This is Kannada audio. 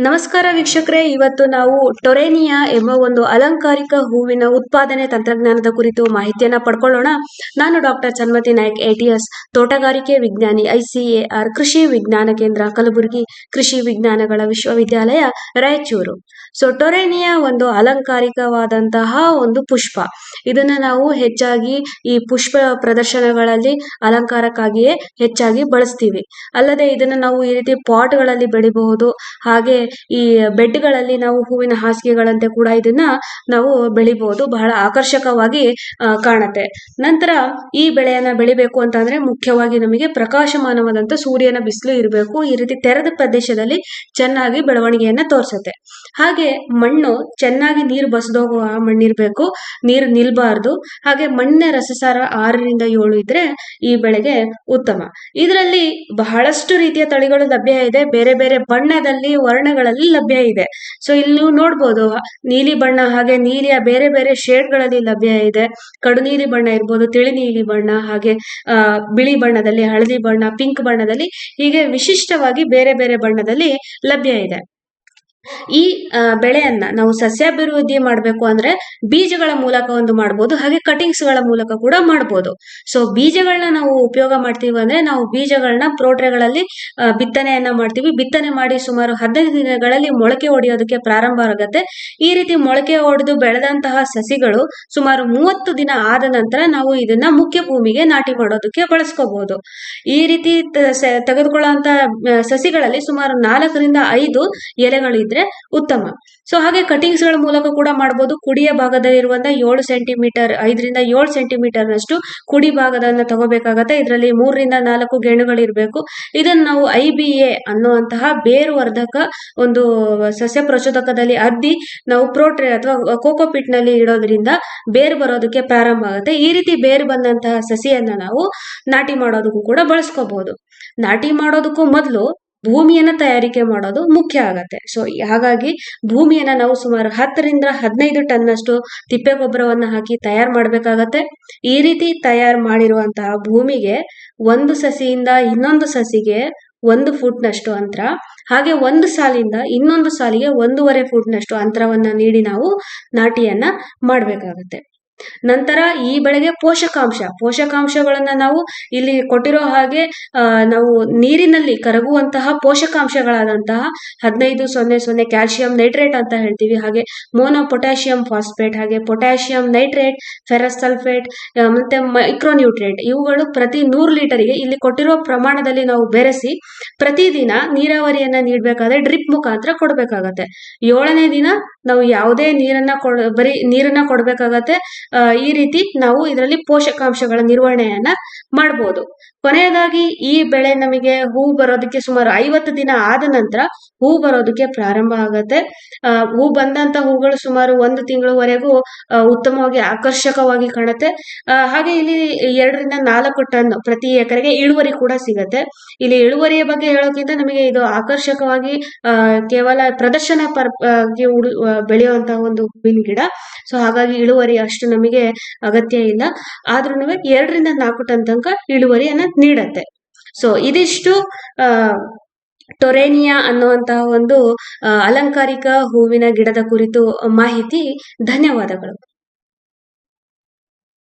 ನಮಸ್ಕಾರ ವೀಕ್ಷಕರೇ, ಇವತ್ತು ನಾವು ಟೊರೇನಿಯಾ ಎಂಬ ಒಂದು ಅಲಂಕಾರಿಕ ಹೂವಿನ ಉತ್ಪಾದನೆ ತಂತ್ರಜ್ಞಾನದ ಕುರಿತು ಮಾಹಿತಿಯನ್ನ ಪಡ್ಕೊಳ್ಳೋಣ. ನಾನು ಡಾಕ್ಟರ್ ಚನ್ಮತಿ ನಾಯಕ್, ATS ತೋಟಗಾರಿಕೆ ವಿಜ್ಞಾನಿ, ICAR ಕೃಷಿ ವಿಜ್ಞಾನ ಕೇಂದ್ರ, ಕಲಬುರಗಿ ಕೃಷಿ ವಿಜ್ಞಾನಗಳ ವಿಶ್ವವಿದ್ಯಾಲಯ, ರಾಯಚೂರು. ಟೊರೇನಿಯಾ ಒಂದು ಅಲಂಕಾರಿಕವಾದಂತಹ ಒಂದು ಪುಷ್ಪ. ಇದನ್ನ ನಾವು ಹೆಚ್ಚಾಗಿ ಈ ಪುಷ್ಪ ಪ್ರದರ್ಶನಗಳಲ್ಲಿ ಅಲಂಕಾರಕ್ಕಾಗಿಯೇ ಹೆಚ್ಚಾಗಿ ಬಳಸ್ತೀವಿ. ಅಲ್ಲದೆ ಇದನ್ನ ನಾವು ಈ ರೀತಿ ಪಾಟ್ಗಳಲ್ಲಿ ಬೆಳಿಬಹುದು. ಹಾಗೆ ಈ ಬೆಡ್ಗಳಲ್ಲಿ ನಾವು ಹೂವಿನ ಹಾಸಿಗೆಗಳಂತೆ ಕೂಡ ಇದನ್ನ ನಾವು ಬೆಳಿಬಹುದು. ಬಹಳ ಆಕರ್ಷಕವಾಗಿ ಕಾಣುತ್ತೆ. ನಂತರ ಈ ಬೆಳೆಯನ್ನ ಬೆಳಿಬೇಕು ಅಂತಂದ್ರೆ ಮುಖ್ಯವಾಗಿ ನಮಗೆ ಪ್ರಕಾಶಮಾನವಾದಂತ ಸೂರ್ಯನ ಬಿಸಿಲು ಇರಬೇಕು. ಈ ರೀತಿ ತೆರೆದ ಪ್ರದೇಶದಲ್ಲಿ ಚೆನ್ನಾಗಿ ಬೆಳವಣಿಗೆಯನ್ನ ತೋರಿಸುತ್ತೆ. ಹಾಗೆ ಮಣ್ಣು ಚೆನ್ನಾಗಿ ನೀರು ಬಸದೋಗುವ ಮಣ್ಣಿರ್ಬೇಕು, ನೀರು ನಿಲ್ಬಾರ್ದು. ಹಾಗೆ ಮಣ್ಣಿನ ರಸಸಾರ 6 ರಿಂದ 7 ಇದ್ರೆ ಈ ಬೆಳೆಗೆ ಉತ್ತಮ. ಇದರಲ್ಲಿ ಬಹಳಷ್ಟು ರೀತಿಯ ತಳಿಗಳು ಲಭ್ಯ ಇದೆ. ಬೇರೆ ಬೇರೆ ಬಣ್ಣದಲ್ಲಿ, ವರ್ಣಗಳಲ್ಲಿ ಲಭ್ಯ ಇದೆ. ಇಲ್ಲಿ ನೀವು ನೋಡ್ಬೋದು, ನೀಲಿ ಬಣ್ಣ, ಹಾಗೆ ನೀಲಿಯ ಬೇರೆ ಬೇರೆ ಶೇಡ್ಗಳಲ್ಲಿ ಲಭ್ಯ ಇದೆ. ಕಡು ನೀಲಿ ಬಣ್ಣ ಇರ್ಬೋದು, ತಿಳಿ ನೀಲಿ ಬಣ್ಣ, ಹಾಗೆ ಬಿಳಿ ಬಣ್ಣದಲ್ಲಿ, ಹಳದಿ ಬಣ್ಣ, ಪಿಂಕ್ ಬಣ್ಣದಲ್ಲಿ, ಹೀಗೆ ವಿಶಿಷ್ಟವಾಗಿ ಬೇರೆ ಬೇರೆ ಬಣ್ಣದಲ್ಲಿ ಲಭ್ಯ ಇದೆ. ಈ ಬೆಳೆಯನ್ನ ನಾವು ಸಸ್ಯಾಭಿವೃದ್ಧಿ ಮಾಡಬೇಕು ಅಂದ್ರೆ ಬೀಜಗಳ ಮೂಲಕ ಒಂದು ಮಾಡಬಹುದು, ಹಾಗೆ ಕಟಿಂಗ್ಸ್ ಗಳ ಮೂಲಕ ಕೂಡ ಮಾಡಬಹುದು. ಬೀಜಗಳನ್ನ ನಾವು ಉಪಯೋಗ ಮಾಡ್ತೀವಿ ಅಂದ್ರೆ ನಾವು ಬೀಜಗಳನ್ನ ಪ್ರೋಟ್ರೆಗಳಲ್ಲಿ ಬಿತ್ತನೆಯನ್ನ ಮಾಡ್ತೀವಿ. ಬಿತ್ತನೆ ಮಾಡಿ ಸುಮಾರು 15 ದಿನಗಳಲ್ಲಿ ಮೊಳಕೆ ಹೊಡೆಯೋದಕ್ಕೆ ಪ್ರಾರಂಭ ಆಗುತ್ತೆ. ಈ ರೀತಿ ಮೊಳಕೆ ಹೊಡೆದು ಬೆಳೆದಂತಹ ಸಸಿಗಳು ಸುಮಾರು 30 ದಿನ ಆದ ನಂತರ ನಾವು ಇದನ್ನ ಮುಖ್ಯ ಭೂಮಿಗೆ ನಾಟಿ ಮಾಡೋದಕ್ಕೆ ಬಳಸ್ಕೋಬಹುದು. ಈ ರೀತಿ ತೆಗೆದುಕೊಳ್ಳುವಂತ ಸಸಿಗಳಲ್ಲಿ ಸುಮಾರು 4 ರಿಂದ 5 ಎಲೆಗಳು ಇದ್ರೆ ಉತ್ತಮ. ಹಾಗೆ ಕಟಿಂಗ್ಸ್ ಗಳ ಮೂಲಕ ಕೂಡ ಮಾಡಬಹುದು. ಕುಡಿಯ ಭಾಗದಲ್ಲಿರುವಂತಹ 7 ಸೆಂಟಿಮೀಟರ್, 5 ರಿಂದ 7 ಸೆಂಟಿಮೀಟರ್ ನಷ್ಟು ಕುಡಿ ಭಾಗದನ್ನ ತಗೋಬೇಕಾಗತ್ತೆ. ಇದರಲ್ಲಿ 3 ರಿಂದ 4 ಗೆಣ್ಣುಗಳಿರ್ಬೇಕು. ಇದನ್ನು ನಾವು IBA ಅನ್ನುವಂತಹ ಬೇರು ವರ್ಧಕ ಒಂದು ಸಸ್ಯ ಪ್ರಚೋದಕದಲ್ಲಿ ಅದ್ದಿ ನಾವು ಪ್ರೋಟ್ರೆ ಅಥವಾ ಕೋಕೋಪಿಟ್ ನಲ್ಲಿ ಇಡೋದ್ರಿಂದ ಬೇರು ಬರೋದಕ್ಕೆ ಪ್ರಾರಂಭ ಆಗುತ್ತೆ. ಈ ರೀತಿ ಬೇರು ಬಂದಂತಹ ಸಸಿಯನ್ನ ನಾವು ನಾಟಿ ಮಾಡೋದಕ್ಕೂ ಕೂಡ ಬಳಸ್ಕೋಬಹುದು. ನಾಟಿ ಮಾಡೋದಕ್ಕೂ ಮೊದಲು ಭೂಮಿಯನ್ನ ತಯಾರಿಕೆ ಮಾಡೋದು ಮುಖ್ಯ ಆಗತ್ತೆ. ಹಾಗಾಗಿ ಭೂಮಿಯನ್ನ ನಾವು ಸುಮಾರು 10 ರಿಂದ 15 ಟನ್ ಅಷ್ಟು ತಿಪ್ಪೆ ಗೊಬ್ಬರವನ್ನ ಹಾಕಿ ತಯಾರು ಮಾಡ್ಬೇಕಾಗತ್ತೆ. ಈ ರೀತಿ ತಯಾರು ಮಾಡಿರುವಂತಹ ಭೂಮಿಗೆ ಒಂದು ಸಸಿಯಿಂದ ಇನ್ನೊಂದು ಸಸಿಗೆ 1 ಫುಟ್ ನಷ್ಟು ಅಂತರ, ಹಾಗೆ ಒಂದು ಸಾಲಿಂದ ಇನ್ನೊಂದು ಸಾಲಿಗೆ 1.5 ಫುಟ್ ನಷ್ಟು ಅಂತರವನ್ನ ನೀಡಿ ನಾವು ನಾಟಿಯನ್ನ ಮಾಡ್ಬೇಕಾಗತ್ತೆ. ನಂತರ ಈ ಬೆಳೆಗೆ ಪೋಷಕಾಂಶಗಳನ್ನ ನಾವು ಇಲ್ಲಿ ಕೊಟ್ಟಿರೋ ಹಾಗೆ ನಾವು ನೀರಿನಲ್ಲಿ ಕರಗುವಂತಹ ಪೋಷಕಾಂಶಗಳಾದಂತಹ 1500 ಕ್ಯಾಲ್ಸಿಯಂ ನೈಟ್ರೇಟ್ ಅಂತ ಹೇಳ್ತೀವಿ, ಹಾಗೆ ಮೋನೋ ಪೊಟ್ಯಾಷಿಯಂ ಫಾಸ್ಫೇಟ್, ಹಾಗೆ ಪೊಟ್ಯಾಷಿಯಂ ನೈಟ್ರೇಟ್, ಫೆರಸ್ ಸಲ್ಫೇಟ್, ಮತ್ತೆ ಮೈಕ್ರೋನ್ಯೂಟ್ರೇಟ್, ಇವುಗಳು ಪ್ರತಿ 100 ಲೀಟರ್ಗೆ ಇಲ್ಲಿ ಕೊಟ್ಟಿರೋ ಪ್ರಮಾಣದಲ್ಲಿ ನಾವು ಬೆರೆಸಿ ಪ್ರತಿದಿನ ನೀರಾವರಿಯನ್ನ ನೀಡಬೇಕಾದ್ರೆ ಡ್ರಿಪ್ ಮುಖಾಂತರ ಕೊಡ್ಬೇಕಾಗತ್ತೆ. 7ನೇ ದಿನ ನಾವು ಯಾವುದೇ ಬರೀ ನೀರನ್ನ ಕೊಡ್ಬೇಕಾಗತ್ತೆ. ಈ ರೀತಿ ನಾವು ಇದರಲ್ಲಿ ಪೋಷಕಾಂಶಗಳ ನಿರ್ವಹಣೆಯನ್ನ ಮಾಡಬಹುದು. ಕೊನೆಯದಾಗಿ ಈ ಬೆಳೆ ನಮಗೆ ಹೂ ಬರೋದಕ್ಕೆ ಸುಮಾರು 50 ದಿನ ಆದ ನಂತರ ಹೂ ಬರೋದಕ್ಕೆ ಪ್ರಾರಂಭ ಆಗತ್ತೆ. ಹೂ ಬಂದಂತ ಹೂಗಳು ಸುಮಾರು 1 ತಿಂಗಳವರೆಗೂ ಉತ್ತಮವಾಗಿ ಆಕರ್ಷಕವಾಗಿ ಕಾಣುತ್ತೆ. ಹಾಗೆ ಇಲ್ಲಿ 2 ರಿಂದ 4 ಟನ್ ಪ್ರತಿ ಎಕರೆಗೆ ಇಳುವರಿ ಕೂಡ ಸಿಗತ್ತೆ. ಇಲ್ಲಿ ಇಳುವರಿಯ ಬಗ್ಗೆ ಹೇಳೋಕ್ಕಿಂತ ನಮಗೆ ಇದು ಆಕರ್ಷಕವಾಗಿ ಕೇವಲ ಪ್ರದರ್ಶನ ಬೆಳೆಯುವಂತಹ ಒಂದು ಹೂವಿನ ಗಿಡ. ಹಾಗಾಗಿ ಇಳುವರಿ ಅಷ್ಟು ನಮಗೆ ಅಗತ್ಯ ಇಲ್ಲ. ಆದ್ರೂ 2 ರಿಂದ 4 ಟನ್ ತನಕ ಇಳುವರಿಯನ್ನ ನೀಡತ್ತೆ. ಇದಿಷ್ಟು ಟೊರೇನಿಯಾ ಅನ್ನುವಂತಹ ಒಂದು ಅಲಂಕಾರಿಕ ಹೂವಿನ ಗಿಡದ ಕುರಿತು ಮಾಹಿತಿ. ಧನ್ಯವಾದಗಳು.